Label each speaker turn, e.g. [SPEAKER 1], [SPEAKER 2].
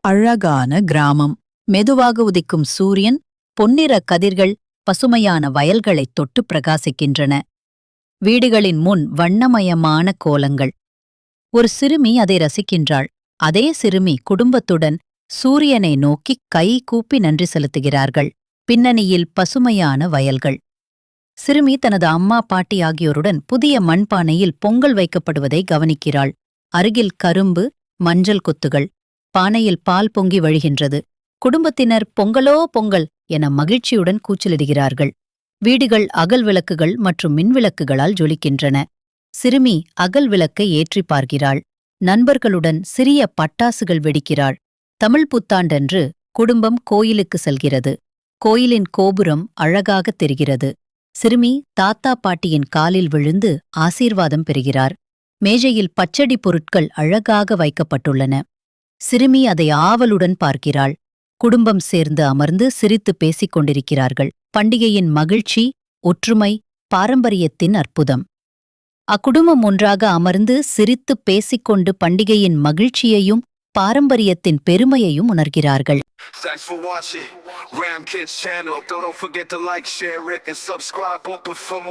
[SPEAKER 1] அழகான கிராமம். மெதுவாக உதிக்கும் சூரியன், பொன்னிற கதிர்கள் பசுமையான வயல்களைத் தொட்டு பிரகாசிக்கின்றன. வீடுகளின் முன் வண்ணமயமான கோலங்கள். ஒரு சிறுமி அதை ரசிக்கின்றாள். அதே சிறுமி குடும்பத்துடன் சூரியனை நோக்கி கை கூப்பி நன்றி செலுத்துகிறார்கள். பின்னணியில் பசுமையான வயல்கள். சிறுமி தனது அம்மா பாட்டி ஆகியோருடன் புதிய மண்பானையில் பொங்கல் வைக்கப்படுவதை கவனிக்கிறாள். அருகில் கரும்பு, மஞ்சள் கொத்துகள். பானையில் பால் பொங்கி வழிகின்றது. குடும்பத்தினர் பொங்கலோ பொங்கல் என மகிழ்ச்சியுடன் கூச்சலிடுகிறார்கள். வீடுகள் அகல் விளக்குகள் மற்றும் மின்விளக்குகளால் ஜொலிக்கின்றன. சிறுமி அகல் விளக்கை ஏற்றி பார்க்கிறாள். நண்பர்களுடன் சிறிய பட்டாசுகள் வெடிக்கிறாள். தமிழ் புத்தாண்டன்று குடும்பம் கோயிலுக்கு செல்கிறது. கோயிலின் கோபுரம் அழகாக தெரிகிறது. சிறுமி தாத்தா பாட்டியின் காலில் விழுந்து ஆசீர்வாதம் பெறுகிறார். மேஜையில் பச்சடி பொருட்கள் அழகாக வைக்கப்பட்டுள்ளன. சிறுமி அதை ஆவலுடன் பார்க்கிறாள். குடும்பம் சேர்ந்து அமர்ந்து சிரித்து பேசிக் கொண்டிருக்கிறார்கள். பண்டிகையின் மகிழ்ச்சி, ஒற்றுமை, பாரம்பரியத்தின் அற்புதம். அக்குடும்பம் ஒன்றாக அமர்ந்து சிரித்து பேசிக்கொண்டு பண்டிகையின் மகிழ்ச்சியையும் பாரம்பரியத்தின் பெருமையையும் உணர்கிறார்கள்.
[SPEAKER 2] Thanks for watching Ram Kids channel. Don't forget to like, share it, and subscribe. Open for more.